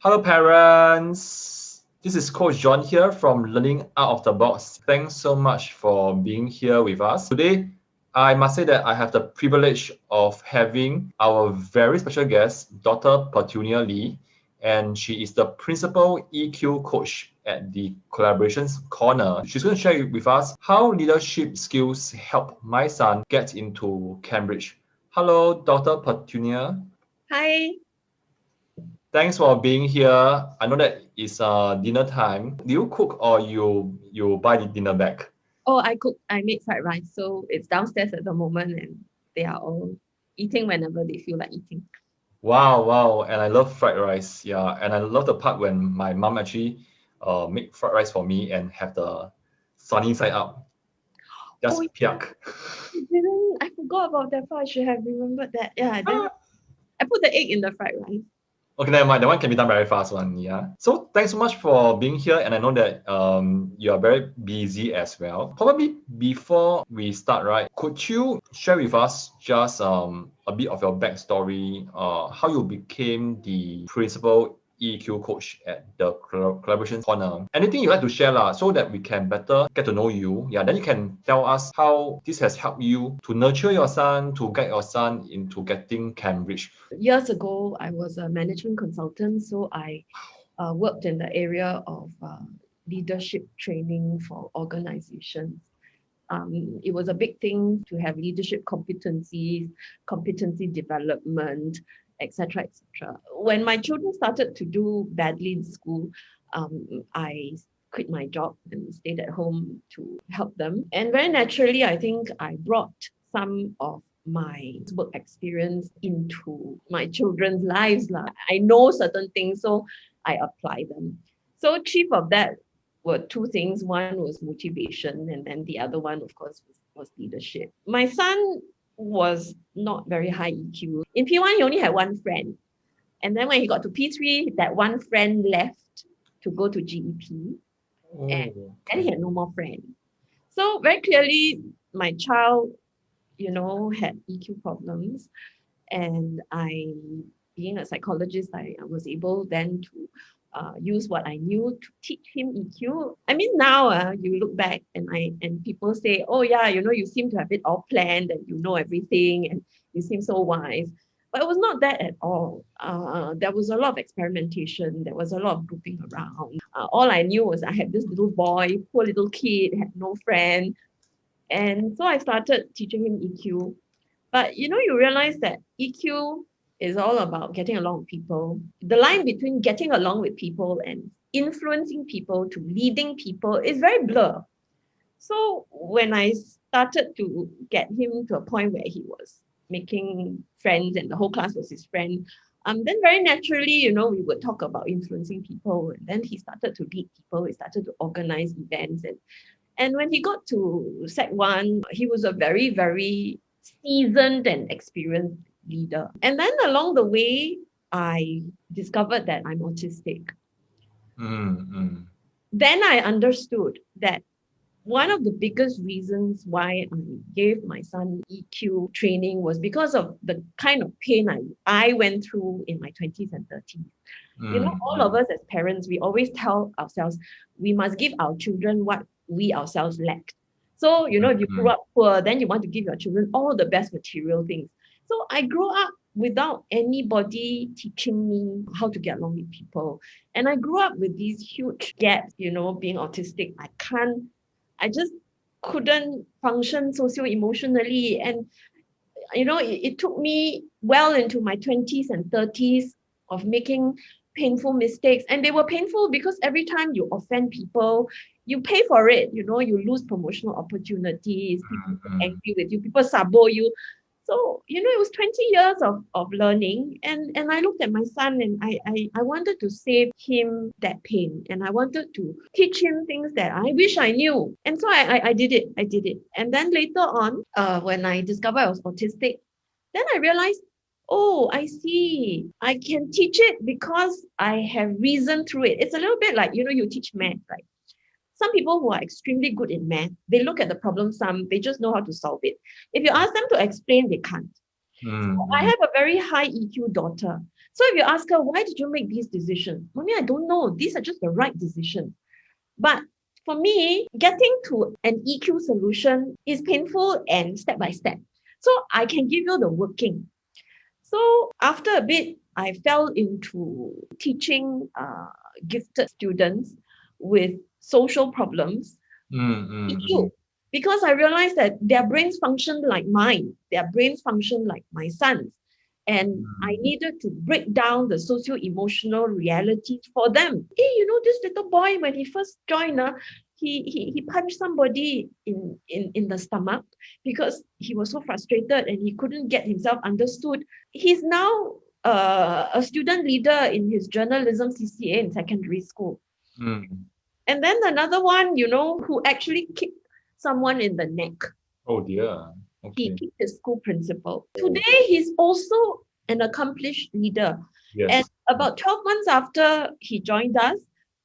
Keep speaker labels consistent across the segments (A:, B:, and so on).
A: Hello, parents. This is Coach John here from Learning Out of the Box. Thanks so much for being here with us. Today, I must say that I have the privilege of having our very special guest, Dr. Petunia Lee, and she is the Principal EQ Coach at the Collaborations Corner. She's going to share with us how leadership skills help my son get into Cambridge. Hello, Dr. Petunia.
B: Hi.
A: Thanks for being here. I know that it's dinner time. Do you cook or you buy the dinner back?
B: Oh, I cooked. I made fried rice, so it's downstairs at the moment, and they are all eating whenever they feel like eating.
A: Wow. And I love fried rice. Yeah, and I love the part when my mom actually make fried rice for me and have the sunny side up.
B: Oh,
A: Just
B: yeah.
A: piak.
B: I forgot about that part. I should have remembered that. Yeah, then I put the egg in the fried rice.
A: Okay, never mind. That one can be done very fast one, yeah. So thanks so much for being here, and I know that you are very busy as well. Probably before we start, right, could you share with us just a bit of your backstory, how you became the principal EQ coach at the Collaboration Corner? Anything you'd like to share lah, so that we can better get to know you. Yeah, then you can tell us how this has helped you to nurture your son, to guide your son into getting Cambridge.
B: Years ago, I was a management consultant, so I worked in the area of leadership training for organizations. It was a big thing to have leadership competencies, competency development, etc., etc. When my children started to do badly in school, I quit my job and stayed at home to help them. And very naturally, I think I brought some of my work experience into my children's lives. I know certain things, so I apply them. So chief of that were two things. One was motivation, and then the other one, of course, was leadership. My son was not very high EQ. In P1, he only had one friend. And then when he got to P3, that one friend left to go to GEP, and then he had no more friends. So very clearly, my child, had EQ problems. And being a psychologist, I was able then to use what I knew to teach him EQ. I mean, now you look back and people say, oh yeah, you seem to have it all planned and you know everything and you seem so wise. But it was not that at all. There was a lot of experimentation. There was a lot of grouping around. All I knew was I had this little boy, poor little kid, had no friend. And so I started teaching him EQ. But you realize that EQ is all about getting along with people. The line between getting along with people and influencing people to leading people is very blurred. So when I started to get him to a point where he was making friends and the whole class was his friend, then very naturally, we would talk about influencing people. And then he started to lead people. He started to organize events. And when he got to Sec 1, he was a very, very seasoned and experienced leader. And then along the way, I discovered that I'm autistic. Then I understood that one of the biggest reasons why I gave my son EQ training was because of the kind of pain I went through in my 20s and 30s. All of us as parents, we always tell ourselves we must give our children what we ourselves lacked. So, if you grew up poor, then you want to give your children all the best material things. So I grew up without anybody teaching me how to get along with people. And I grew up with these huge gaps, being autistic. I just couldn't function socio-emotionally. And, it took me well into my 20s and 30s of making painful mistakes. And they were painful because every time you offend people, you pay for it. You lose promotional opportunities, people get angry with you, people sabo you. So, it was 20 years of learning. And I looked at my son and I wanted to save him that pain. And I wanted to teach him things that I wish I knew. And so I did it. And then later on, when I discovered I was autistic, then I realized, oh, I see. I can teach it because I have reasoned through it. It's a little bit like, you teach math, right? Some people who are extremely good in math, they look at the problem sum, they just know how to solve it. If you ask them to explain, they can't. So I have a very high EQ daughter. So if you ask her, why did you make these decisions? Mommy, I don't know. These are just the right decisions. But for me, getting to an EQ solution is painful and step by step. So I can give you the working. So after a bit, I fell into teaching gifted students with social problems, EQ, because I realized that their brains function like mine, their brains function like my son's. And I needed to break down the socio-emotional realities for them. Hey, this little boy, when he first joined, he punched somebody in the stomach because he was so frustrated and he couldn't get himself understood. He's now a student leader in his journalism CCA in secondary school. And then another one, who actually kicked someone in the neck.
A: Oh dear. Okay.
B: He kicked his school principal. Today, he's also an accomplished leader.
A: Yes.
B: And about 12 months after he joined us,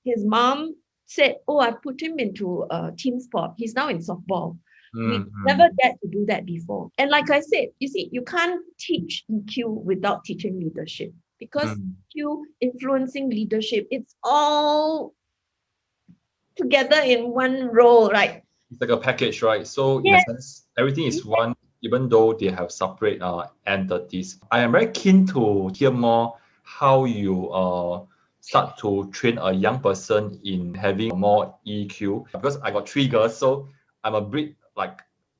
B: his mom said, I put him into a team sport. He's now in softball. We never dared to do that before. And like I said, you see, you can't teach EQ without teaching leadership, because EQ influencing leadership, it's all together in one role, right?
A: It's like a package, right? So in a sense, everything is one, even though they have separate entities. I am very keen to hear more how you start to train a young person in having more EQ. Because I got 3 girls, so I'm a bit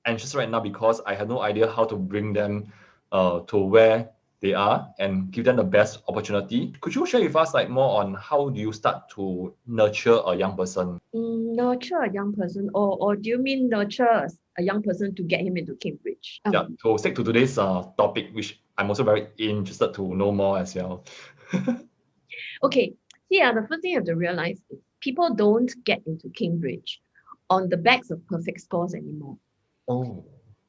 A: anxious right now because I have no idea how to bring them to where they are and give them the best opportunity. Could you share with us more on how do you start to nurture a young person?
B: Nurture a young person, or do you mean nurture a young person to get him into Cambridge?
A: Yeah, to stick to today's topic, which I'm also very interested to know more as well.
B: Okay, the first thing you have to realize is people don't get into Cambridge on the backs of perfect scores anymore.
A: Oh.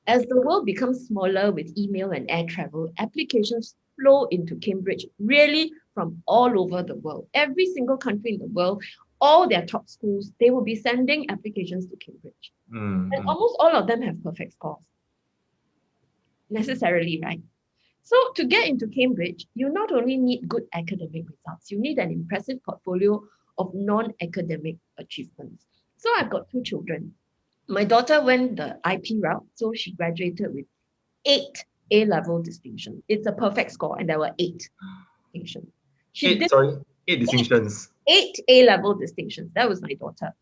B: As the world becomes smaller with email and air travel, applications flow into Cambridge really from all over the world. Every single country in the world, all their top schools, they will be sending applications to Cambridge. And almost all of them have perfect scores. Necessarily, right? So to get into Cambridge, you not only need good academic results, you need an impressive portfolio of non-academic achievements. So I've got 2 children. My daughter went the IP route, so she graduated with 8 A-level distinctions. It's a perfect score, and there were 8 distinctions.
A: 8 distinctions.
B: 8 A-level distinctions. That was my daughter.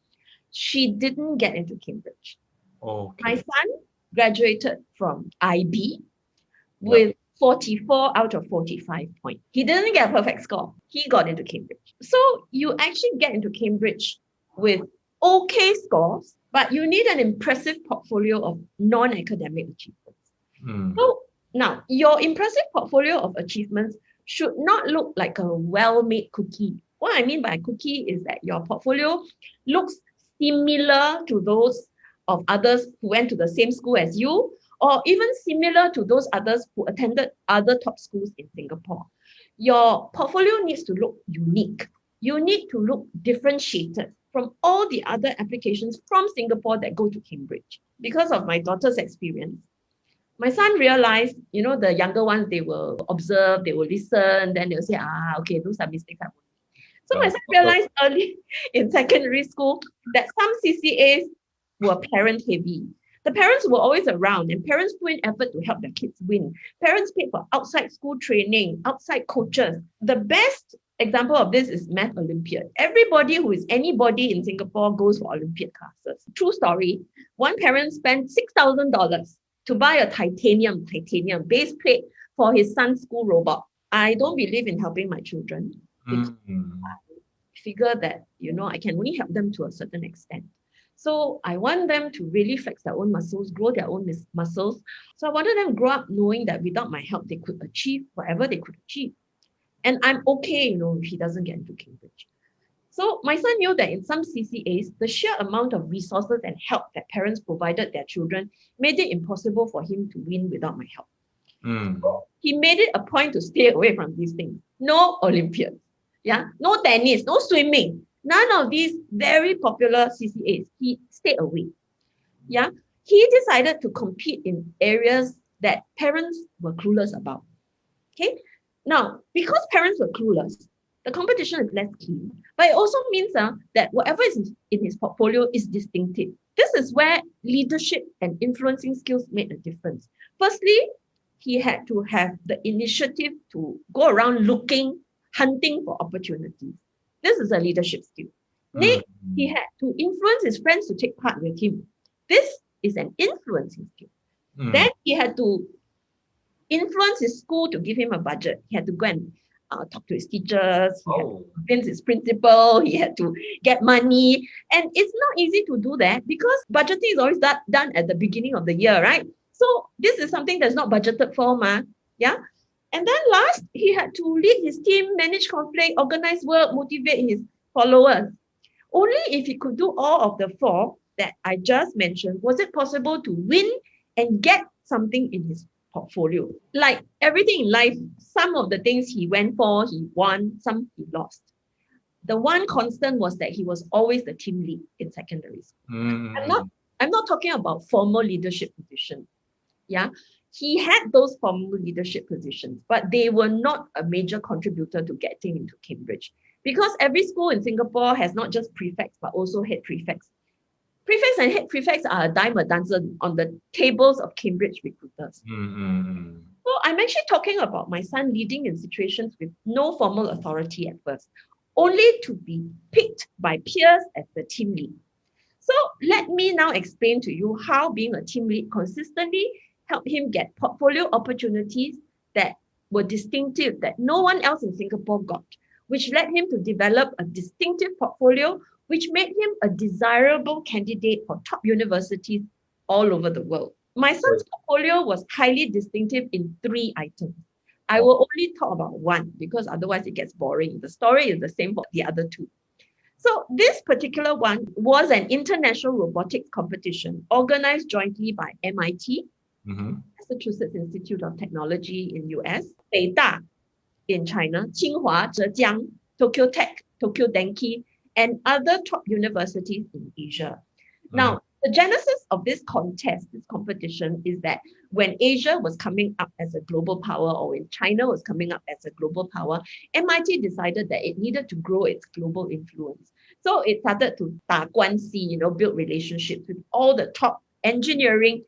B: She didn't get into Cambridge.
A: Okay.
B: My son graduated from IB with 44 out of 45 points. He didn't get a perfect score. He got into Cambridge. So you actually get into Cambridge with okay scores, but you need an impressive portfolio of non-academic achievements. So now, your impressive portfolio of achievements should not look like a well-made cookie. What I mean by cookie is that your portfolio looks similar to those of others who went to the same school as you, or even similar to those others who attended other top schools in Singapore. Your portfolio needs to look unique. You need to look differentiated from all the other applications from Singapore that go to Cambridge. Because of my daughter's experience, my son realized, the younger ones, they will observe, they will listen, then they'll say, okay, those are mistakes I won't make. So my son realized early in secondary school that some CCAs were parent heavy. The parents were always around, and parents put in effort to help their kids win. Parents paid for outside school training, outside coaches. The best example of this is Math Olympiad. Everybody who is anybody in Singapore goes for Olympiad classes. True story. One parent spent $6,000 to buy a titanium base plate for his son's school robot. I don't believe in helping my children because I figure that, I can only help them to a certain extent. So I want them to really flex their own muscles, grow their own muscles. So I wanted them to grow up knowing that without my help, they could achieve whatever they could achieve. And I'm okay, if he doesn't get into Cambridge. So my son knew that in some CCAs, the sheer amount of resources and help that parents provided their children made it impossible for him to win without my help. So he made it a point to stay away from these things. No Olympiads, no tennis, no swimming. None of these very popular CCAs. He stayed away. He decided to compete in areas that parents were clueless about. Okay. Now, because parents were clueless, the competition is less keen, but it also means that whatever is in his portfolio is distinctive. This is where leadership and influencing skills made a difference. Firstly, he had to have the initiative to go around hunting for opportunities. This is a leadership skill. Next, he had to influence his friends to take part with him. This is an influencing skill. Then he had to influence his school to give him a budget. He had to go and talk to his teachers. He had to convince his principal. He had to get money. And it's not easy to do that because budgeting is always done at the beginning of the year, right? So this is something that's not budgeted for, yeah. And then last, he had to lead his team, manage conflict, organize work, motivate his followers. Only if he could do all of the four that I just mentioned, was it possible to win and get something in his portfolio. Like everything in life, some of the things he went for, he won, some he lost. The one constant was that he was always the team lead in secondary school. I'm not talking about formal leadership position. Yeah, he had those formal leadership positions, but they were not a major contributor to getting into Cambridge because every school in Singapore has not just prefects but also head prefects. Prefects and head prefects are a dime a dozen on the tables of Cambridge recruiters. So I'm actually talking about my son leading in situations with no formal authority at first, only to be picked by peers as the team lead. So let me now explain to you how being a team lead consistently helped him get portfolio opportunities that were distinctive, that no one else in Singapore got, which led him to develop a distinctive portfolio which made him a desirable candidate for top universities all over the world. My son's portfolio was highly distinctive in 3 items. I will only talk about one because otherwise it gets boring. The story is the same for the other 2. So this particular one was an international robotics competition organized jointly by MIT, Massachusetts Institute of Technology in US, Beida in China, Tsinghua, Zhejiang, Tokyo Tech, Tokyo Denki, and other top universities in Asia. Now, the genesis of this contest, this competition, is that when Asia was coming up as a global power, or when China was coming up as a global power, MIT decided that it needed to grow its global influence. So it started to 打关系, build relationships with all the top engineering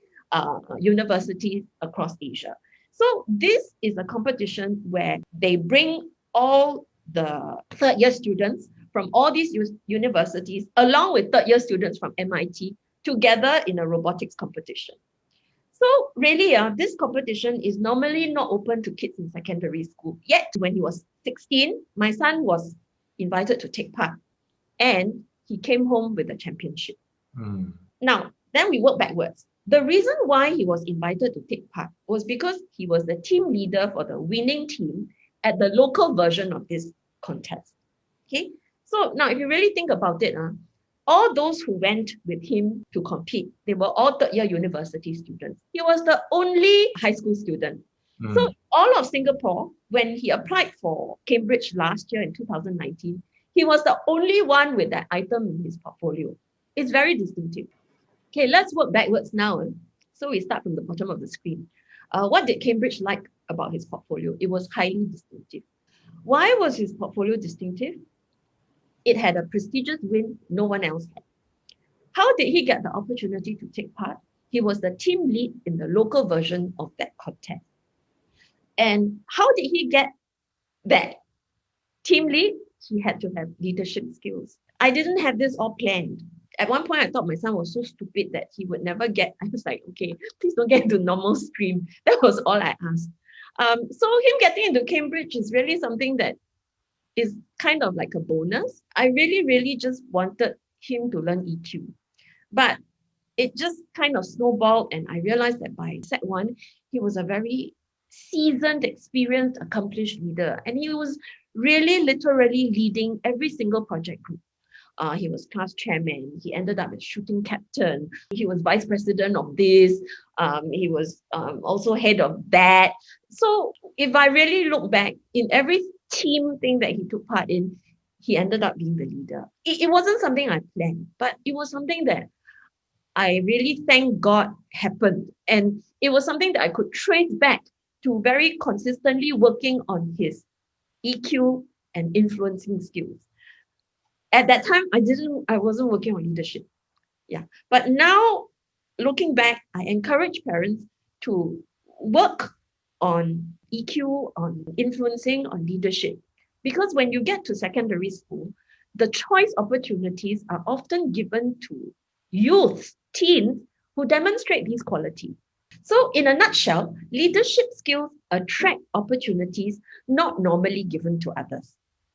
B: universities across Asia. So this is a competition where they bring all the third-year students from all these universities, along with third-year students from MIT, together in a robotics competition. So really, this competition is normally not open to kids in secondary school. Yet, when he was 16, my son was invited to take part, and he came home with a championship. Now, then we work backwards. The reason why he was invited to take part was because he was the team leader for the winning team at the local version of this contest. Okay, so now if you really think about it, all those who went with him to compete, they were all third-year university students. He was the only high school student. So all of Singapore, when he applied for Cambridge last year in 2019, he was the only one with that item in his portfolio. It's very distinctive. Okay, let's work backwards now. So we start from the bottom of the screen. What did Cambridge like about his portfolio? It was highly distinctive. Why was his portfolio distinctive? It had a prestigious win no one else had. How did he get the opportunity to take part? He was the team lead in the local version of that contest. And how did he get that team lead? He had to have leadership skills. I didn't have this all planned. At one point, I thought my son was so stupid that he would never get. I was like, okay, please don't get into normal stream. That was all I asked. So him getting into Cambridge is really something that is kind of like a bonus. I really just wanted him to learn EQ. But it just kind of snowballed, and I realized that by set 1, he was a very seasoned, experienced, accomplished leader. And he was really literally leading every single project group. He was class chairman. He ended up as shooting captain. He was vice president of this. He was also head of that. So if I really look back, in every team thing that he took part in, he ended up being the leader. It wasn't something I planned, but it was something that I really thank God happened. And it was something that I could trace back to very consistently working on his EQ and influencing skills. At that time, I wasn't working on leadership. Yeah. But now, looking back, I encourage parents to work on EQ, on influencing, on leadership. Because when you get to secondary school, the choice opportunities are often given to youth, teens who demonstrate these qualities. So, in a nutshell, leadership skills attract opportunities not normally given to others.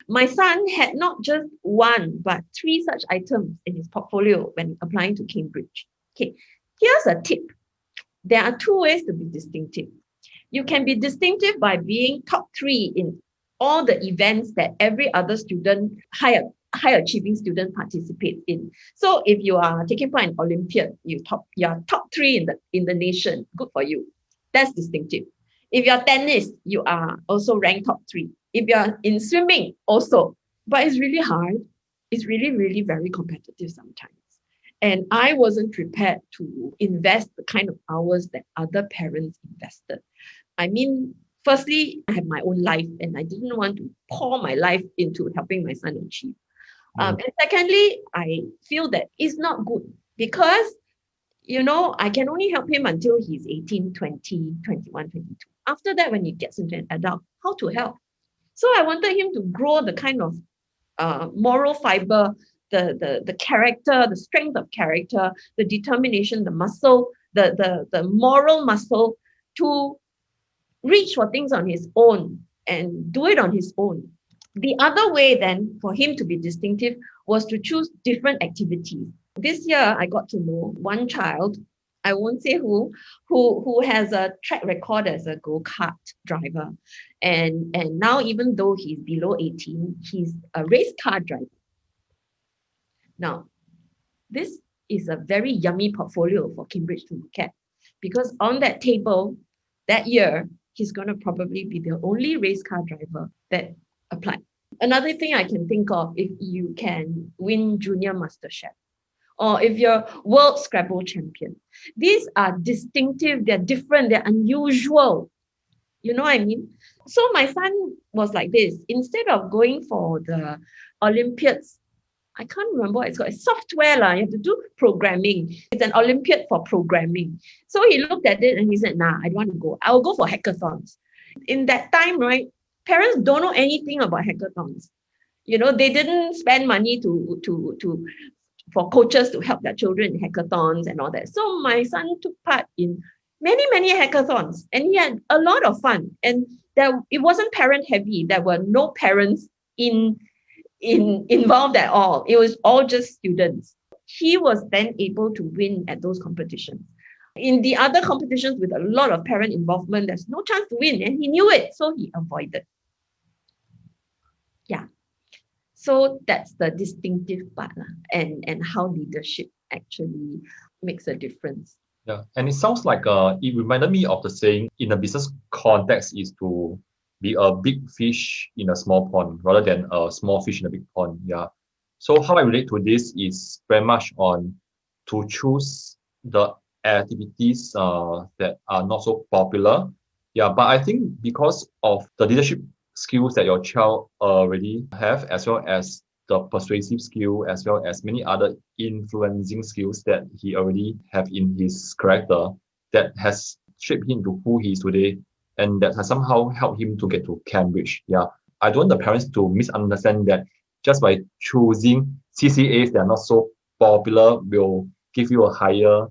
B: My son had not just one, but three such items in his portfolio when applying to Cambridge. Okay, here's a tip. There are two ways to be distinctive. You can be distinctive by being top 3 in all the events that every other student, high achieving student participates in. So if you are taking part in Olympiad, you are top 3 in the nation. Good for you. That's distinctive. If you're tennis, you are also ranked top 3. If you're in swimming, also. But it's really hard. It's really, really very competitive sometimes. And I wasn't prepared to invest the kind of hours that other parents invested. I mean, firstly, I have my own life and I didn't want to pour my life into helping my son achieve. And secondly, I feel that it's not good because, I can only help him until he's 18, 20, 21, 22. After that, when he gets into an adult, how to help? So I wanted him to grow the kind of moral fiber, the character, the strength of character, the determination, the muscle, the moral muscle to reach for things on his own and do it on his own. The other way then for him to be distinctive was to choose different activities. This year, I got to know one child, I won't say who has a track record as a go-kart driver. And now, even though he's below 18, he's a race car driver. Now, this is a very yummy portfolio for Cambridge to look at because on that table that year, he's going to probably be the only race car driver that applied. Another thing I can think of, if you can win Junior MasterChef, or if you're World Scrabble Champion. These are distinctive, they're different, they're unusual. You know what I mean? So my son was like this. Instead of going for the Olympiads, I can't remember what it's called. It's software. You have to do programming. It's an Olympiad for programming. So he looked at it and he said, nah, I don't want to go. I will go for hackathons. In that time, right, parents don't know anything about hackathons. They didn't spend money for coaches to help their children in hackathons and all that. So my son took part in many, many hackathons and he had a lot of fun. And it wasn't parent heavy. There were no parents involved at all. It was all just students. He was then able to win at those competitions. In the other competitions with a lot of parent involvement, there's no chance to win and he knew it, so he avoided. Yeah. So that's the distinctive part and how leadership actually makes a difference.
A: Yeah, and it sounds like it reminded me of the saying in a business context is to be a big fish in a small pond rather than a small fish in a big pond. Yeah. So how I relate to this is very much on to choose the activities that are not so popular. Yeah, but I think because of the leadership skills that your child already have, as well as the persuasive skill, as well as many other influencing skills that he already have in his character, that has shaped him to who he is today, and that has somehow helped him to get to Cambridge. Yeah, I don't want the parents to misunderstand that just by choosing CCAs that are not so popular will give you a higher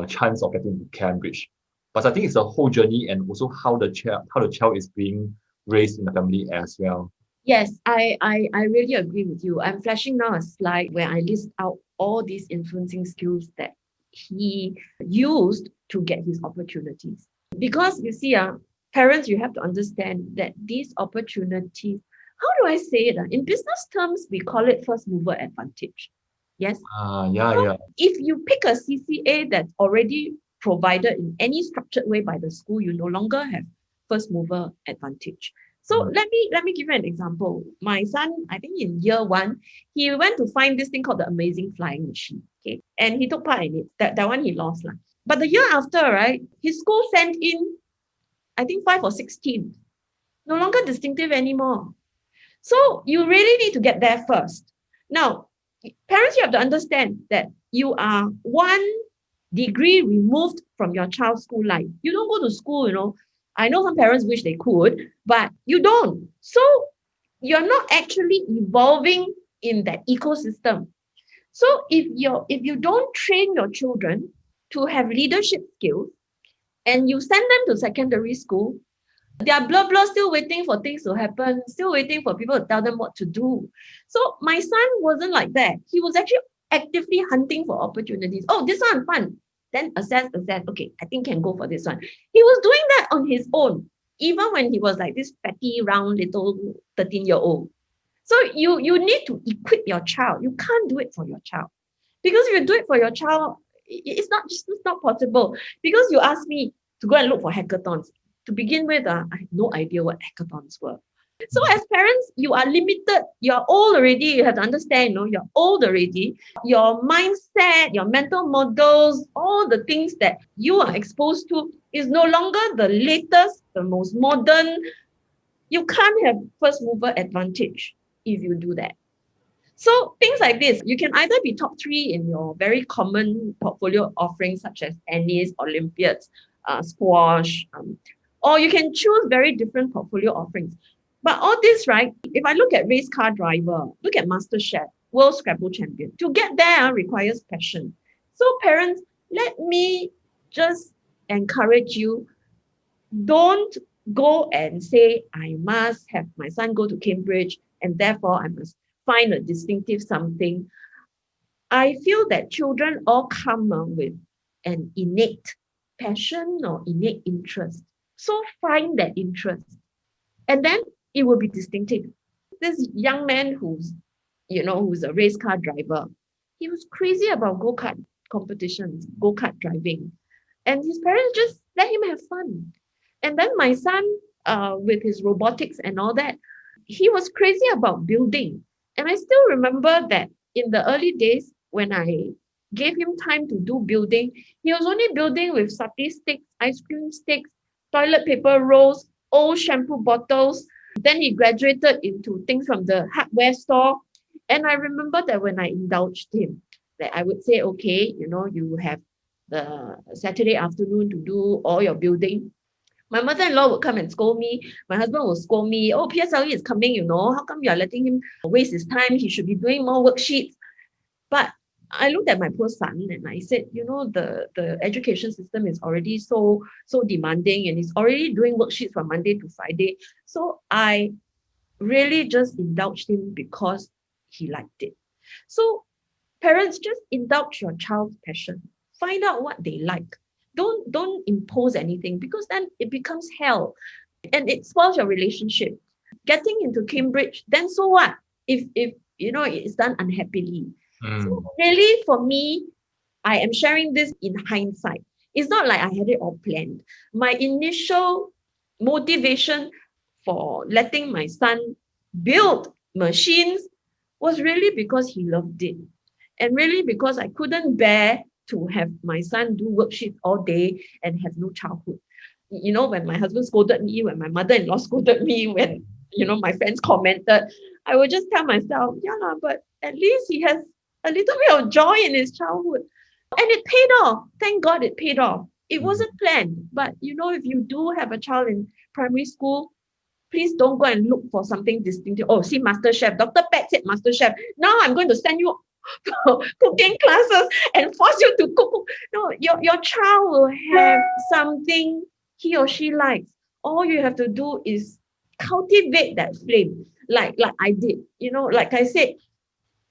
A: chance of getting to Cambridge. But I think it's a whole journey and also how the child is being raised in the family as well.
B: Yes, I really agree with you. I'm flashing now a slide where I list out all these influencing skills that he used to get his opportunities. Because you see, parents, you have to understand that these opportunities, how do I say it? In business terms, we call it first mover advantage. Yes?
A: Yeah.
B: If you pick a CCA that's already provided in any structured way by the school, you no longer have first mover advantage. So let me give you an example. My son, I think in year 1, he went to find this thing called the Amazing Flying Machine. Okay, and he took part in it. That one he lost. But the year after, right, his school sent in I think 5 or 16. No longer distinctive anymore. So you really need to get there first. Now, parents, you have to understand that you are 1 degree removed from your child's school life. You don't go to school. I know some parents wish they could, but you don't. So you're not actually evolving in that ecosystem. So if you don't train your children to have leadership skills and you send them to secondary school, they are blah still waiting for things to happen, still waiting for people to tell them what to do. So my son wasn't like that. He was actually actively hunting for opportunities. Oh, this one fun. Then assess. Okay, I think can go for this one. He was doing that on his own, even when he was like this fatty, round little 13-year-old. So you need to equip your child. You can't do it for your child. Because if you do it for your child, it's not possible. Because you asked me to go and look for hackathons. To begin with, I had no idea what hackathons were. So as parents, you are limited. You're old already. You have to understand, you're old already. Your mindset, your mental models, all the things that you are exposed to is no longer the latest, the most modern. You can't have first mover advantage if you do that. So things like this, you can either be top 3 in your very common portfolio offerings such as tennis, Olympiads, squash, or you can choose very different portfolio offerings. But all this, right, if I look at race car driver, look at Master Chef, World Scrabble champion, to get there requires passion. So parents, let me just encourage you, don't go and say, I must have my son go to Cambridge and therefore I must find a distinctive something. I feel that children all come with an innate passion or innate interest. So find that interest and then it will be distinctive. This young man who's a race car driver, he was crazy about go-kart competitions, go-kart driving. And his parents just let him have fun. And then my son, with his robotics and all that, he was crazy about building. And I still remember that in the early days, when I gave him time to do building, he was only building with satay sticks, ice cream sticks, toilet paper rolls, old shampoo bottles. Then he graduated into things from the hardware store. And I remember that when I indulged him, that I would say, okay, you have the Saturday afternoon to do all your building. My mother-in-law would come and scold me. My husband will scold me. Oh, PSLE is coming, how come you are letting him waste his time? He should be doing more worksheets. But I looked at my poor son and I said, the education system is already so demanding and he's already doing worksheets from Monday to Friday. So I really just indulged him because he liked it. So parents, just indulge your child's passion. Find out what they like. Don't impose anything because then it becomes hell and it spoils your relationship. Getting into Cambridge, then so what? If it's done unhappily. So really, for me, I am sharing this in hindsight. It's not like I had it all planned. My initial motivation for letting my son build machines was really because he loved it. And really because I couldn't bear to have my son do worksheets all day and have no childhood. When my husband scolded me, when my mother-in-law scolded me, when, my friends commented, I would just tell myself, yeah, but at least he has a little bit of joy in his childhood. And it paid off. Thank God it paid off. It wasn't planned. But, if you do have a child in primary school, please don't go and look for something distinctive. Oh, see, Master Chef. Dr. Pat said Master Chef. Now I'm going to send you for cooking classes and force you to cook. No, your child will have something he or she likes. All you have to do is cultivate that flame, like I did. Like I said,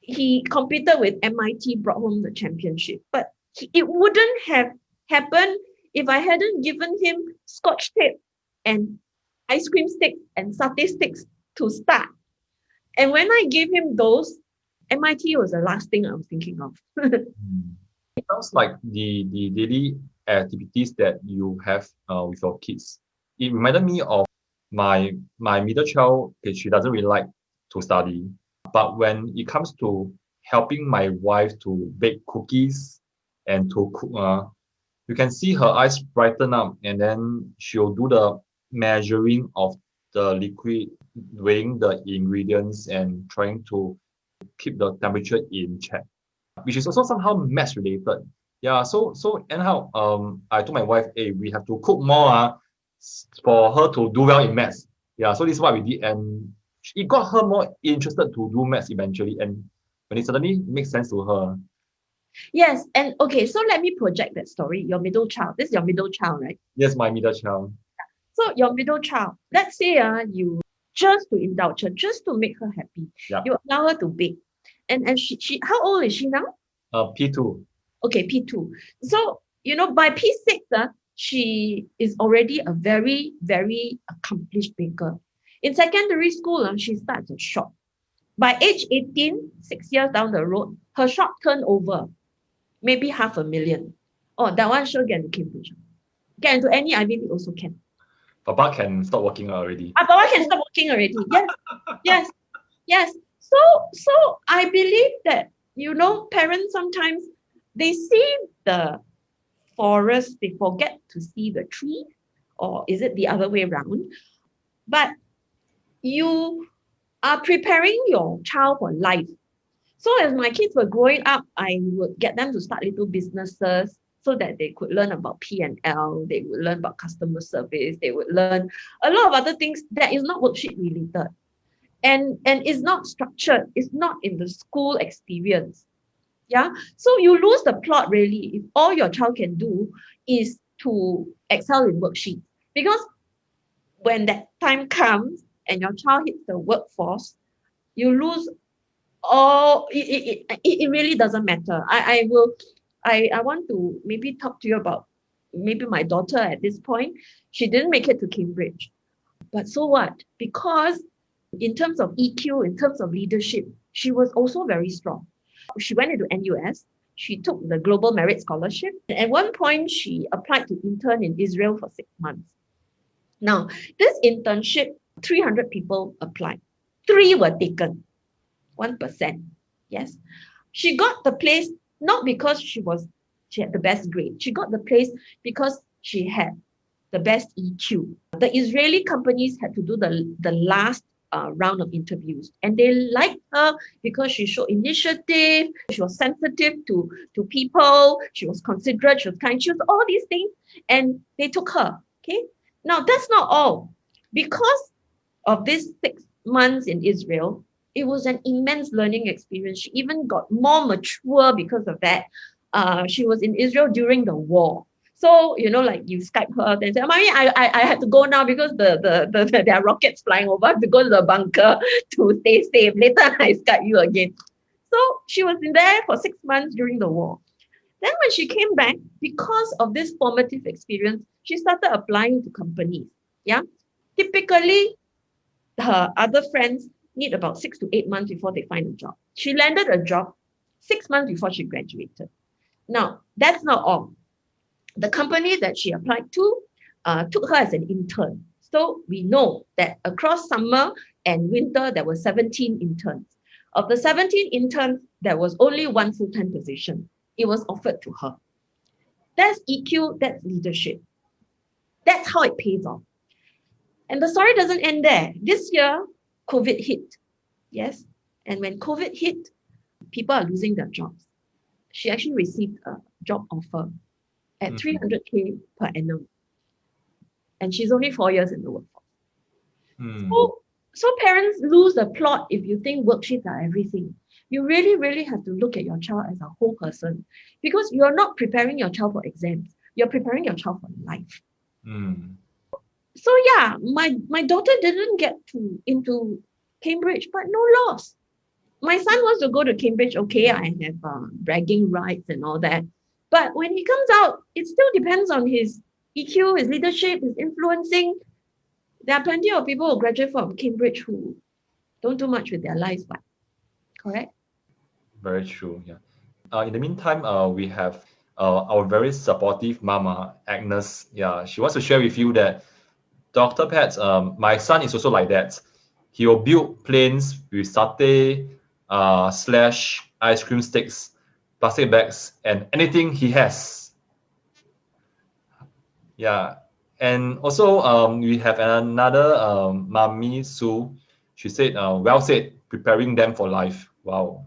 B: he competed with MIT, brought home the championship. But it wouldn't have happened if I hadn't given him scotch tape and ice cream sticks and satay sticks to start. And when I gave him those, MIT was the last thing I was thinking of.
A: It sounds like the daily activities that you have with your kids. It reminded me of my middle child. Okay, she doesn't really like to study, but when it comes to helping my wife to bake cookies and to cook, you can see her eyes brighten up, and then she'll do the measuring of the liquid, weighing the ingredients, and trying to keep the temperature in check, which is also somehow maths related. Yeah, so anyhow, I told my wife, hey, we have to cook more for her to do well in maths. Yeah, so this is what we did, and it got her more interested to do maths eventually, and when it suddenly makes sense to her.
B: Yes, and okay, so let me project that story. Your middle child. This is your middle child, right?
A: Yes, my middle child.
B: So your middle child, let's say you just to indulge her, just to make her happy,
A: Yeah.
B: you allow her to bake. And she how old is she now?
A: P2.
B: Okay, P2. So, by P6, she is already a very, very accomplished baker. In secondary school, she starts a shop. By age 18, 6 years down the road, her shop turned over maybe 500,000. Oh, that one sure get into Cambridge. Get into any Ivy League also can.
A: Papa can stop working already.
B: Papa can stop working already. Yes, yes, yes. So I believe that, parents sometimes they see the forest, they forget to see the tree, or is it the other way around? But you are preparing your child for life. So as my kids were growing up, I would get them to start little businesses so that they could learn about P&L, they would learn about customer service, they would learn a lot of other things that is not worksheet related. And is not structured, it's not in the school experience. Yeah. So you lose the plot really if all your child can do is to excel in worksheets. Because when that time comes and your child hits the workforce, you lose all it really doesn't matter. I want to maybe talk to you about maybe my daughter at this point. She didn't make it to Cambridge. But so what? Because in terms of EQ, in terms of leadership, she was also very strong. She went into NUS. She took the Global Merit Scholarship. And at one point, she applied to intern in Israel for 6 months. Now, this internship, 300 people applied. 3 were taken. 1%. Yes. She got the place not because she had the best grade. She got the place because she had the best EQ. The Israeli companies had to do the last round of interviews, and they liked her because she showed initiative, she was sensitive to people, she was considerate, she was kind, she was all these things, and they took her. Okay. Now that's not all. Because of this 6 months in Israel, it was an immense learning experience. She even got more mature because of that. She was in Israel during the war. So, like you Skype her and say, Mommy, I had to go now because there are rockets flying over. I have to go to the bunker to stay safe. Later, I Skype you again. So she was in there for 6 months during the war. Then when she came back, because of this formative experience, she started applying to companies. Yeah. Typically, her other friends need about 6 to 8 months before they find a job. She landed a job 6 months before she graduated. Now, that's not all. The company that she applied to took her as an intern. So we know that across summer and winter, there were 17 interns. Of the 17 interns, there was only one full-time position. It was offered to her. That's EQ, that's leadership. That's how it pays off. And the story doesn't end there. This year, COVID hit. Yes. And when COVID hit, people are losing their jobs. She actually received a job offer at 300K per annum. And she's only 4 years in the workforce. So parents lose the plot if you think worksheets are everything. You really, really have to look at your child as a whole person, because you're not preparing your child for exams. You're preparing your child for life. So yeah, my daughter didn't get into Cambridge, but no loss. My son wants to go to Cambridge. Okay, I have bragging rights and all that. But when he comes out, it still depends on his EQ, his leadership, his influencing. There are plenty of people who graduate from Cambridge who don't do much with their lives, but correct?
A: Very true. Yeah. In the meantime, we have our very supportive mama, Agnes. Yeah, she wants to share with you that Dr. Pat, my son is also like that. He will build planes with satay, slash ice cream sticks, plastic bags, and anything he has. Yeah. And also, we have another Mami Sue. She said, well said, preparing them for life. Wow.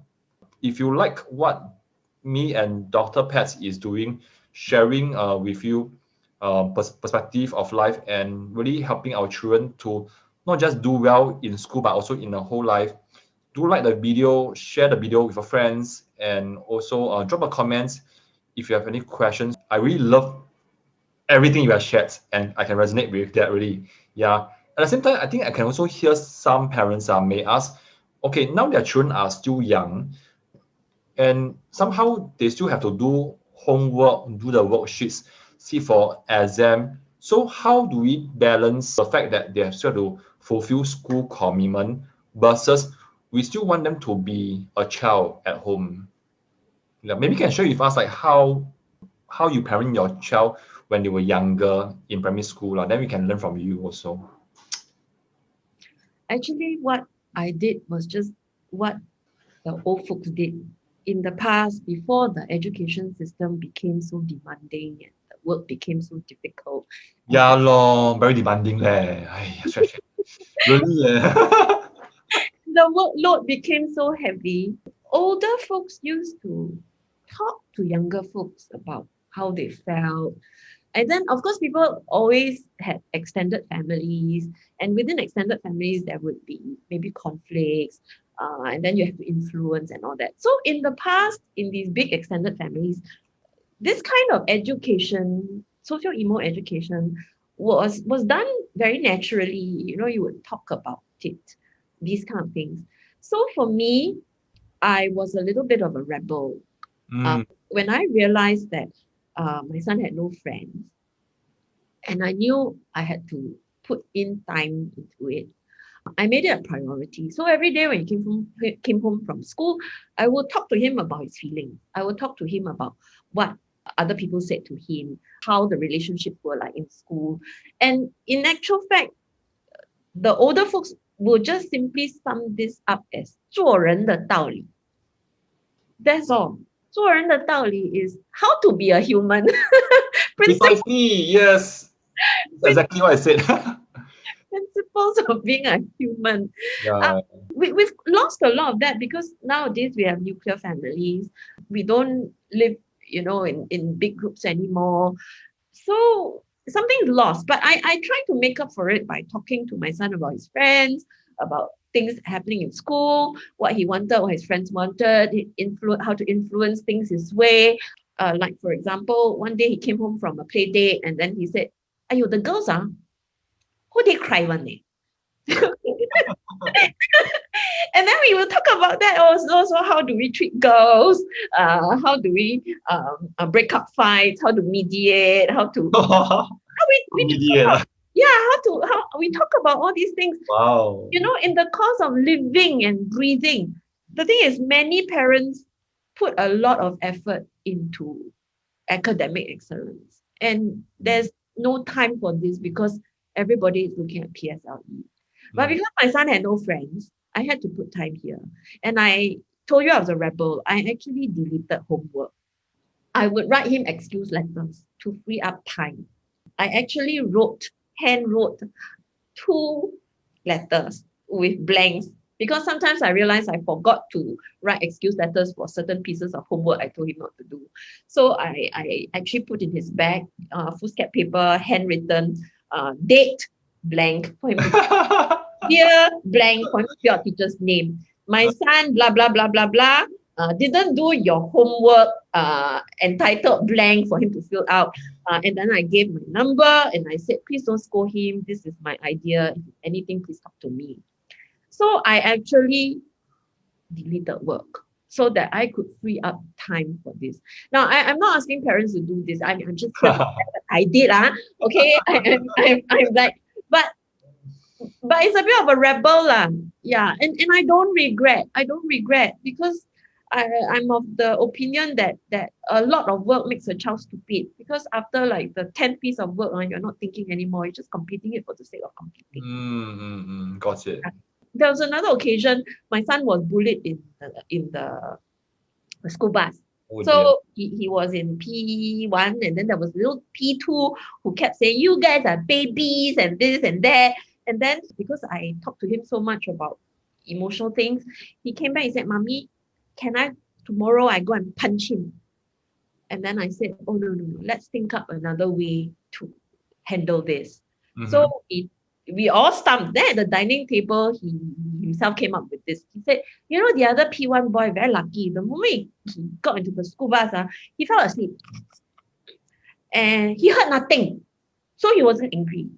A: If you like what me and Dr. Pets is doing, sharing with you perspective of life and really helping our children to not just do well in school, but also in the whole life, do like the video, share the video with your friends, and also drop a comments if you have any questions. I really love everything you have shared, and I can resonate with that really. Yeah. At the same time, I think I can also hear some parents may ask, okay, now their children are still young, and somehow they still have to do homework, do the worksheets, sit for exam. So how do we balance the fact that they have still to fulfill school commitment versus we still want them to be a child at home? Yeah, maybe you can share with us like how you parent your child when they were younger in primary school. Then we can learn from you also.
B: Actually, what I did was just what the old folks did in the past before the education system became so demanding and the work became so difficult.
A: Yeah, lor, very demanding leh. Ay, really leh.
B: The workload became so heavy. Older folks used to talk to younger folks about how they felt. And then, of course, people always had extended families, and within extended families, there would be maybe conflicts, and then you have to influence and all that. So, in the past, in these big extended families, this kind of education, socio-emo education, was done very naturally. You know, you would talk about it, these kind of things. So for me, I was a little bit of a rebel.
A: Mm.
B: When I realized that my son had no friends, and I knew I had to put in time into it, I made it a priority. So every day when he came home from school, I would talk to him about his feelings. I would talk to him about what other people said to him, how the relationships were like in school. And in actual fact, the older folks will just simply sum this up as 做人的道理. That's all. 做人的道理 is how to be a human.
A: Precisely, yes. Exactly what I said.
B: Principles of being a human.
A: Yeah.
B: We've lost a lot of that because nowadays we have nuclear families. We don't live, in big groups anymore. So something's lost. But I try to make up for it by talking to my son about his friends, about things happening in school, what he wanted, what his friends wanted, how to influence things his way. Like, for example, one day he came home from a play date and then he said, Ayo, the girls, who they cry one day? And then we will talk about that also. So how do we treat girls? How do we break up fights? How to mediate? How we talk about,
A: Mediator.
B: how we talk about all these things.
A: Wow.
B: In the course of living and breathing. The thing is, many parents put a lot of effort into academic excellence, and there's no time for this because everybody is looking at PSLE. But because my son had no friends, I had to put time here. And I told you I was a rebel. I actually deleted homework. I would write him excuse letters to free up time. I actually hand wrote 2 letters with blanks because sometimes I realized I forgot to write excuse letters for certain pieces of homework I told him not to do. So I actually put in his bag foolscap paper, handwritten, date blank for him to dear blank for him to your teacher's name. My son, blah blah blah blah blah. Didn't do your homework, entitled blank for him to fill out. And then I gave my number and I said, please don't scold him. This is my idea. If anything, please talk to me. So I actually deleted work so that I could free up time for this. Now, I'm not asking parents to do this. I'm just here to I did. Okay. I'm like, but it's a bit of a rebel. Yeah. And I don't regret. Because I'm of the opinion that a lot of work makes a child stupid because after like the 10th piece of work, you're not thinking anymore. You're just completing it for the sake of completing.
A: Got it.
B: There was another occasion, my son was bullied in the school bus.
A: Oh dear.
B: So he was in P1, and then there was little P2 who kept saying, "You guys are babies," and this and that. And then because I talked to him so much about emotional things, he came back and said, "Mommy, can I tomorrow I go and punch him?" And then I said, "Oh no, let's think up another way to handle this."
A: Mm-hmm.
B: So we all stumped. There at the dining table, he himself came up with this. He said, the other P1 boy, very lucky. The moment he got into the school bus, he fell asleep. And he heard nothing. So he wasn't angry.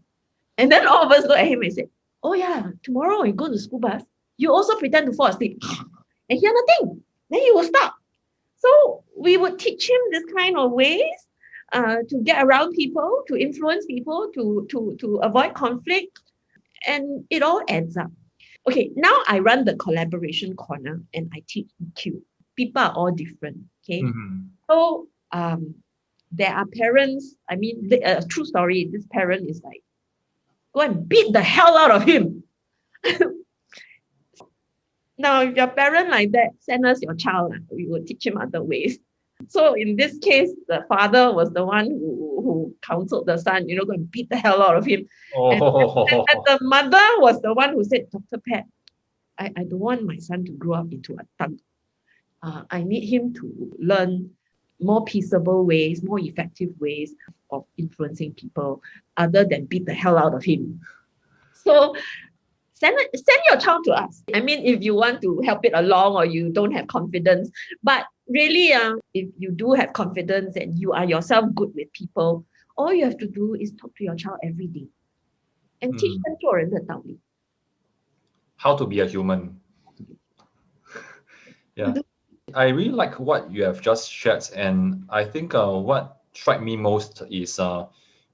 B: And then all of us looked at him and said, "Oh yeah, tomorrow when you go to the school bus, you also pretend to fall asleep." And he heard nothing. Then he will stop. So we would teach him this kind of ways to get around people, to influence people, to avoid conflict, and it all adds up. Okay, now I run the collaboration corner and I teach EQ. People are all different. Okay,
A: Mm-hmm.
B: so there are parents. I mean, a true story. This parent is like, go and beat the hell out of him. Now, if your parent like that, send us your child. We will teach him other ways. So in this case, the father was the one who counseled the son, go and beat the hell out of him. And
A: Oh.
B: the mother was the one who said, "Dr. Pat, I don't want my son to grow up into a thug. I need him to learn more peaceable ways, more effective ways of influencing people other than beat the hell out of him." So send your child to us. I mean, if you want to help it along or you don't have confidence, but really, if you do have confidence and you are yourself good with people, all you have to do is talk to your child every day and teach
A: Mm.
B: them 做人的道理.
A: How to be a human. Yeah. I really like what you have just shared, and I think what struck me most is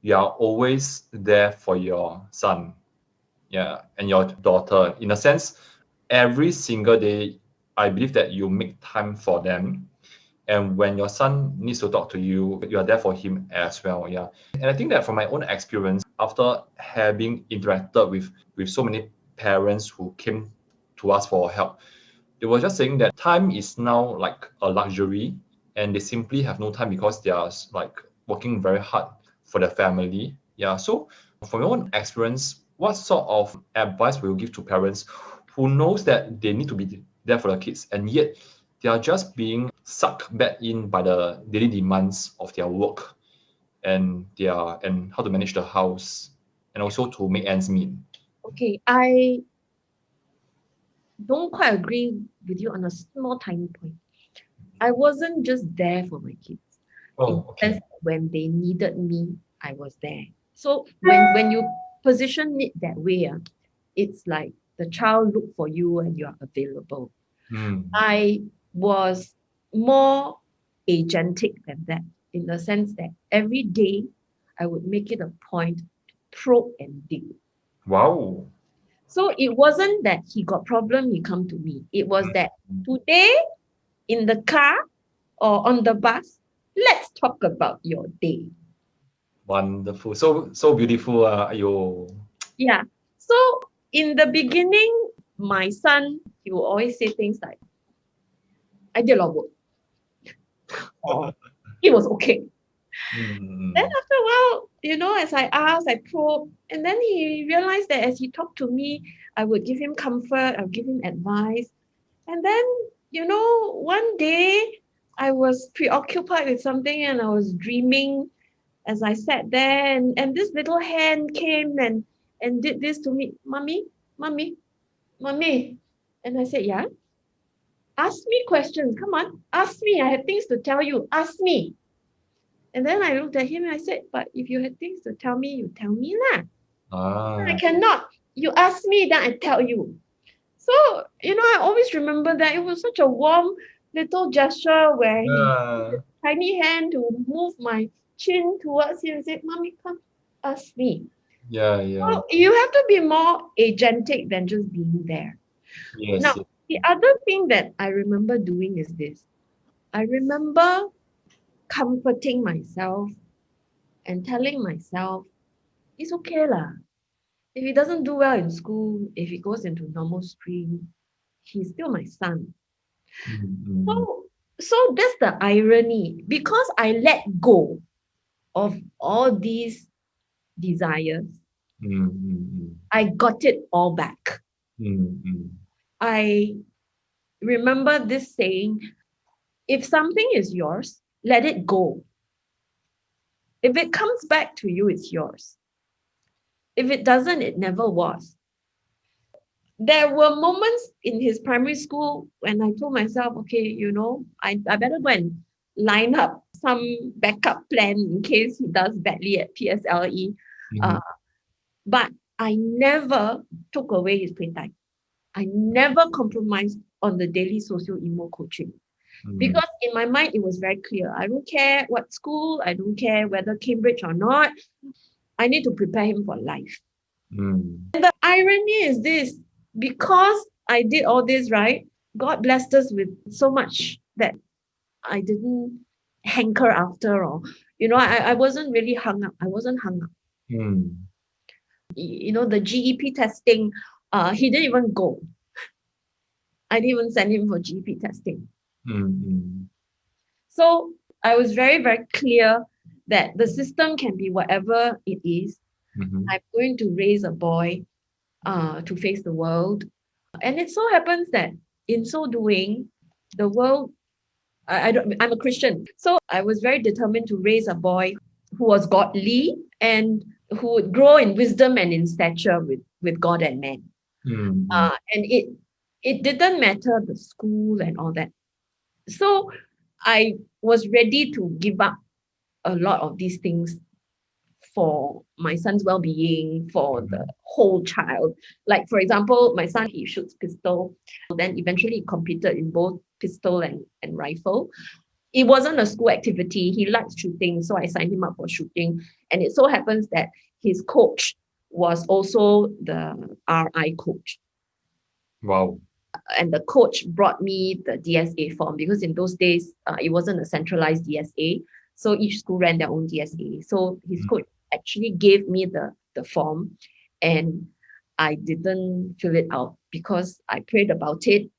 A: you are always there for your son, yeah, and your daughter. In a sense, every single day, I believe that you make time for them, and when your son needs to talk to you, you are there for him as well, yeah. And I think that from my own experience, after having interacted with so many parents who came to us for help, they were just saying that time is now like a luxury and they simply have no time because they are like working very hard for their family. Yeah. So from your own experience, what sort of advice will you give to parents who knows that they need to be there for the kids and yet they are just being sucked back in by the daily demands of their work and how to manage the house and also to make ends meet?
B: Okay, I don't quite agree with you on a small tiny point. I wasn't just there for my kids. In
A: Oh,
B: the sense
A: okay.
B: that when they needed me, I was there. So when you position it that way, it's like the child look for you and you are available.
A: Mm.
B: I was more agentic than that, in the sense that every day I would make it a point to probe and dig.
A: Wow.
B: So it wasn't that he got problem, he come to me. It was that
A: Mm.
B: today in the car or on the bus, let's talk about your day.
A: Wonderful. So beautiful. Ayo.
B: Yeah. So in the beginning, my son, he will always say things like, "I did a lot of work," or "It was okay." Then
A: Mm.
B: after a while, as I asked, I probed, and then he realized that as he talked to me, I would give him comfort, I would give him advice. And then, one day I was preoccupied with something and I was dreaming as I sat there, and this little hand came and did this to me. "Mommy, mommy, mommy." And I said, "Yeah, ask me questions. Come on, ask me. I have things to tell you. Ask me." And then I looked at him and I said, "But if you had things to tell me, you tell me lah. I
A: Ah,
B: cannot. You ask me, then I tell you." So, I always remember that it was such a warm little gesture where he put his
A: yeah,
B: tiny hand to move my chin towards him and said, "Mommy, come, ask me."
A: yeah, yeah.
B: So you have to be more agentic than just being there.
A: Yes,
B: Now,
A: yes.
B: the other thing that I remember doing is this. I remember comforting myself and telling myself, it's okay lah. If he doesn't do well in school, if he goes into normal stream, he's still my son.
A: Mm, mm.
B: So So that's the irony. Because I let go of all these desires, I got it all back. I remember this saying, if something is yours, let it go. If it comes back to you, it's yours. If it doesn't, it never was. There were moments in his primary school when I told myself, okay, I better go and line up some backup plan in case he does badly at PSLE. But I never took away his playtime. I never compromised on the daily socio-emo coaching. Because in my mind, it was very clear. I don't care what school, I don't care whether Cambridge or not. I need to prepare him for life. And the irony is this, because I did all this, right? God blessed us with so much that I didn't hanker after, or, I wasn't really hung up. I wasn't hung up. The GEP testing, he didn't even go. I didn't even send him for GEP testing. So I was very, very clear that the system can be whatever it is. I'm going to raise a boy to face the world. And it so happens that in so doing, the world, I'm a Christian. So I was very determined to raise a boy who was godly and who would grow in wisdom and in stature with God and man. And it didn't matter the school and all that. So I was ready to give up a lot of these things for my son's well-being, for the whole child. Like, for example, my son, he shoots pistol. Then eventually he competed in both pistol and rifle. It wasn't a school activity. He likes shooting, so I signed him up for shooting. And it so happens that his coach was also the RI coach.
A: Wow.
B: And the coach brought me the DSA form because in those days, it wasn't a centralized DSA. So each school ran their own DSA. So his coach actually gave me the form, and I didn't fill it out because I prayed about it,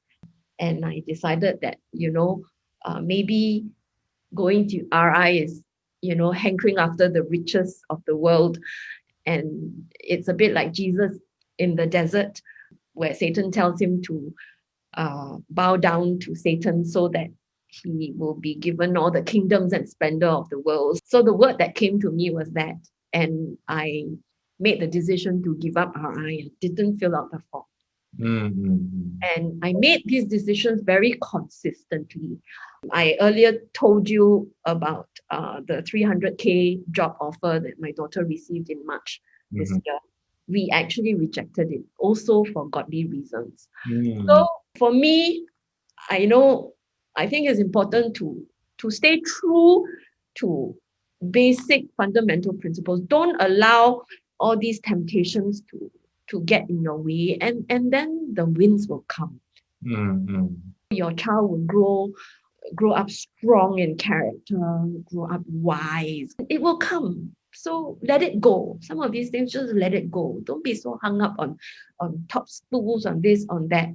B: and I decided that, maybe going to RI is, hankering after the riches of the world. And it's a bit like Jesus in the desert, where Satan tells him to bow down to Satan so that he will be given all the kingdoms and splendor of the world. So the word that came to me was that, and I made the decision to give up RI and didn't fill out the form. And I made these decisions very consistently. I earlier told you about the 300K job offer that my daughter received in March this year. We actually rejected it, also for godly reasons. So for me, I think it's important to stay true to basic fundamental principles. Don't allow all these temptations to get in your way, and then the winds will come. Your child will grow up strong in character, grow up wise. It will come. So let it go. Some of these things, just let it go. Don't be so hung up on top schools, on this, on that.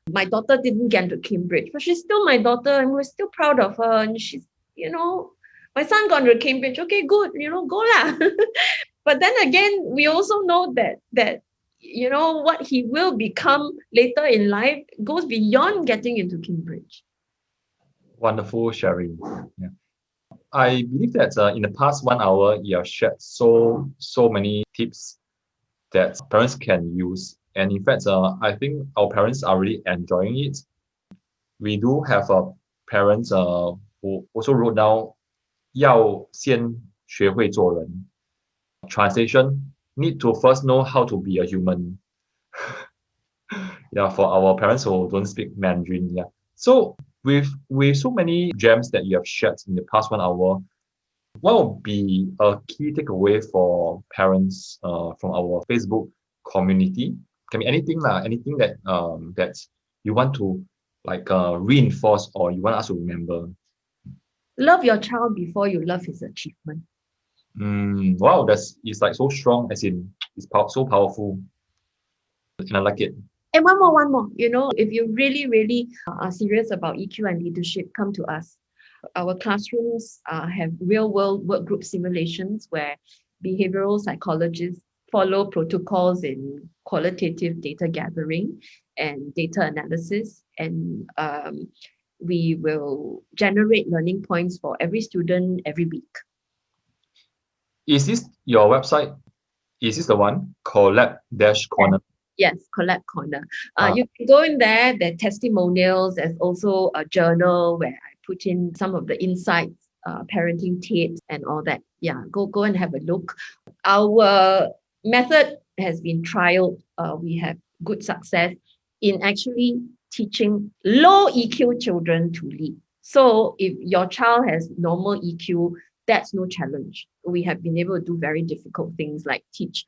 B: My daughter didn't get into Cambridge, but she's still my daughter, and we're still proud of her. And she's, my son got into Cambridge. Okay, good, go lah. But then again, we also know that what he will become later in life goes beyond getting into Cambridge.
A: Wonderful sharing. Yeah. I believe that in the past 1 hour, you have shared so many tips that parents can use. And in fact, I think our parents are really enjoying it. We do have parents who also wrote down 要先学会做人. Translation, need to first know how to be a human. Yeah, for our parents who don't speak Mandarin. Yeah. So with so many gems that you have shared in the past 1 hour, what would be a key takeaway for parents from our Facebook community? Can be anything anything that that you want to reinforce or you want us to remember.
B: Love your child before you love his achievement.
A: Wow, it's like so strong, as in it's so powerful, and I like it.
B: And one more, if you really, really are serious about EQ and leadership, come to us. Our classrooms have real-world work group simulations where behavioral psychologists follow protocols in qualitative data gathering and data analysis. And we will generate learning points for every student every week.
A: Is this your website? Is this the one? Collab-Corner.
B: Yes, Collab Corner. You can go in there. There are testimonials. There's also a journal where I put in some of the insights, parenting tips, and all that. Yeah, go and have a look. Our method has been trialed. We have good success in actually teaching low EQ children to lead. So if your child has normal EQ, that's no challenge. We have been able to do very difficult things like teach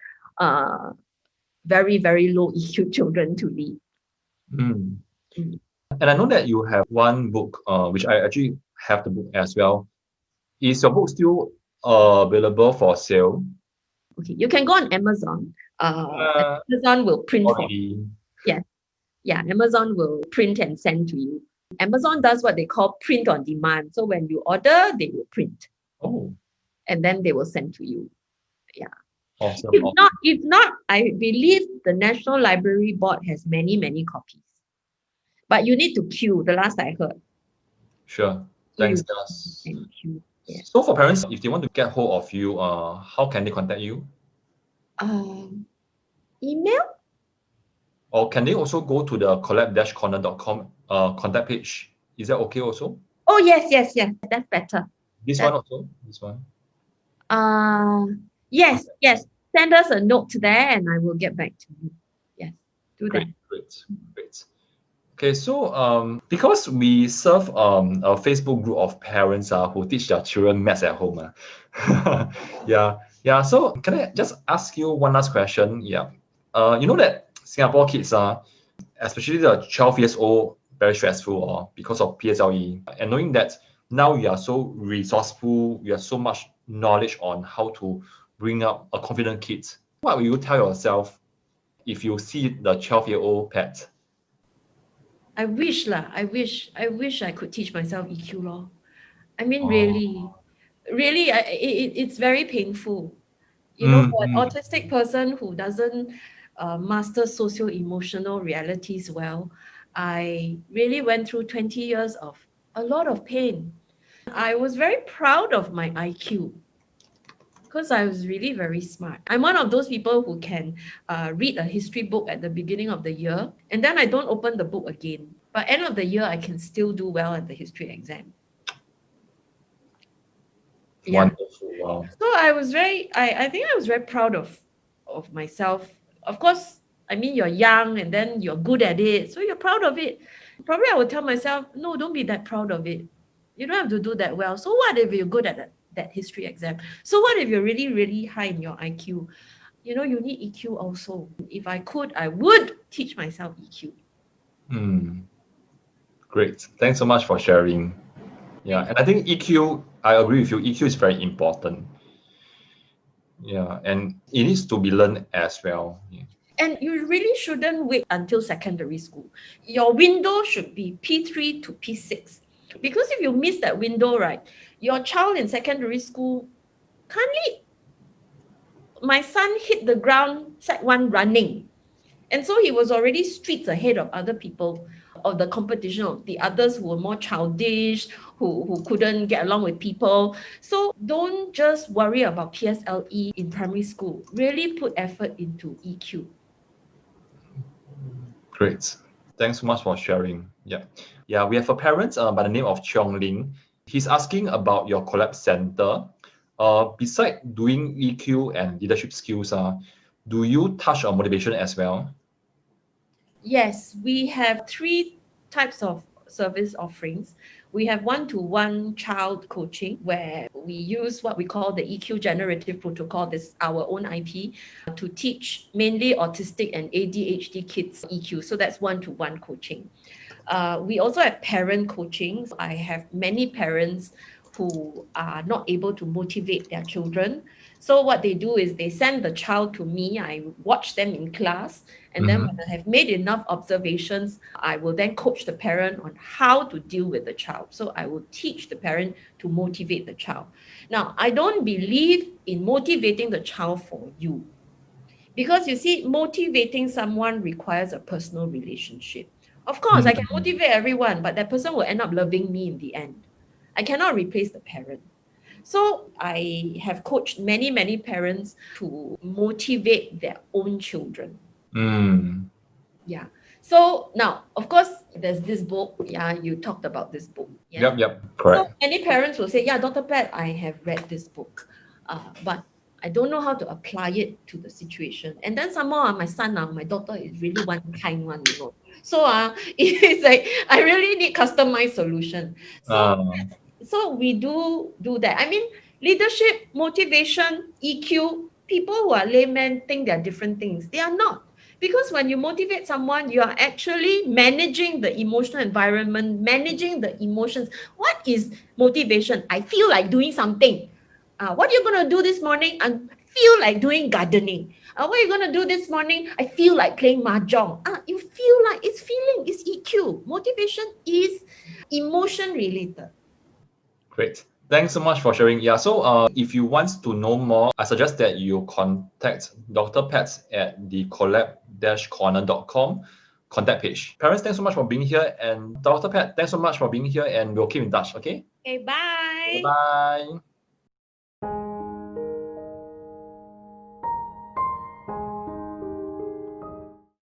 B: very, very low EQ children to lead.
A: Mm. And I know that you have one book, which I actually have the book as well. Is your book still available for sale?
B: Okay, you can go on Amazon. Amazon will print for you. Yes. Yeah, Amazon will print and send to you. Amazon does what they call print on demand. So when you order, they will print.
A: Oh.
B: And then they will send to you. Yeah.
A: Awesome.
B: If not, I believe the National Library Board has many, many copies. But you need to queue, the last I heard.
A: Sure. Thanks, Gus.
B: Thank you. Yeah.
A: So for parents, if they want to get hold of you, how can they contact you?
B: Email?
A: Or can they also go to the collab-corner.com contact page? Is that okay also?
B: Oh, yes. That's better.
A: One also? This one?
B: Yes. Send us a note there and I will get back to you. Yes, do that.
A: Great. Okay, so because we serve a Facebook group of parents who teach their children maths at home. Yeah. So can I just ask you one last question? Yeah. You know that Singapore kids especially the 12 years old, very stressful because of PSLE. And knowing that now you are so resourceful, you have so much knowledge on how to bring up a confident kid, what will you tell yourself if you see the 12-year-old pet?
B: I wish I could teach myself EQ law. I mean, really, it's very painful. For an autistic person who doesn't master socio-emotional realities well, I really went through 20 years of a lot of pain. I was very proud of my IQ because I was really very smart. I'm one of those people who can read a history book at the beginning of the year, and then I don't open the book again. By end of the year, I can still do well at the history exam. Yeah.
A: Wonderful. Wow.
B: So I think I was very proud of myself. Of course, I mean, you're young and then you're good at it, so you're proud of it. Probably I would tell myself, no, don't be that proud of it. You don't have to do that well. So what if you're good at that history exam? So what if you're really, really high in your IQ? You need EQ also. If I could, I would teach myself EQ.
A: Great. Thanks so much for sharing. Yeah, and I think EQ, I agree with you, EQ is very important. Yeah, and it needs to be learned as well. Yeah.
B: And you really shouldn't wait until secondary school. Your window should be P3 to P6. Because if you miss that window, right, your child in secondary school can't lead. My son hit the ground Sec 1 running. And so he was already streets ahead of other people of the competition, of the others who were more childish, who couldn't get along with people. So don't just worry about PSLE in primary school. Really put effort into EQ.
A: Great. Thanks so much for sharing. Yeah, we have a parent by the name of Cheong Ling. He's asking about your Collab Center. Besides doing EQ and leadership skills, do you touch on motivation as well?
B: Yes, we have 3 types of service offerings. We have one-to-one child coaching where we use what we call the EQ Generative Protocol, this is our own IP, to teach mainly autistic and ADHD kids EQ. So that's one-to-one coaching. We also have parent coaching. I have many parents who are not able to motivate their children. So what they do is they send the child to me. I watch them in class. And then when I have made enough observations, I will then coach the parent on how to deal with the child. So I will teach the parent to motivate the child. Now, I don't believe in motivating the child for you. Because you see, motivating someone requires a personal relationship. Of course, I can motivate everyone, but that person will end up loving me in the end. I cannot replace the parent. So I have coached many, many parents to motivate their own children. Yeah. So now, of course, there's this book. Yeah, you talked about this book. Yes.
A: Yep,
B: So
A: correct.
B: many parents will say, yeah, Dr. Pat, I have read this book. But I don't know how to apply it to the situation. And then somehow my son, my daughter is really one kind one, you know. So it's like I really need customized solution. So we do that. I mean, leadership, motivation, EQ, people who are laymen think they're different things. They are not. Because when you motivate someone, you are actually managing the emotional environment, managing the emotions. What is motivation? I feel like doing something. What are you going to do this morning? I feel like doing gardening. What are you going to do this morning? I feel like playing mahjong. You feel like it's feeling, it's EQ. Motivation is emotion related.
A: Great. Thanks so much for sharing. Yeah, so if you want to know more, I suggest that you contact Dr. Pat at the collab-corner.com contact page. Parents, thanks so much for being here. And Dr. Pat, thanks so much for being here. And we'll keep in touch, okay?
B: Okay, bye.
A: Bye.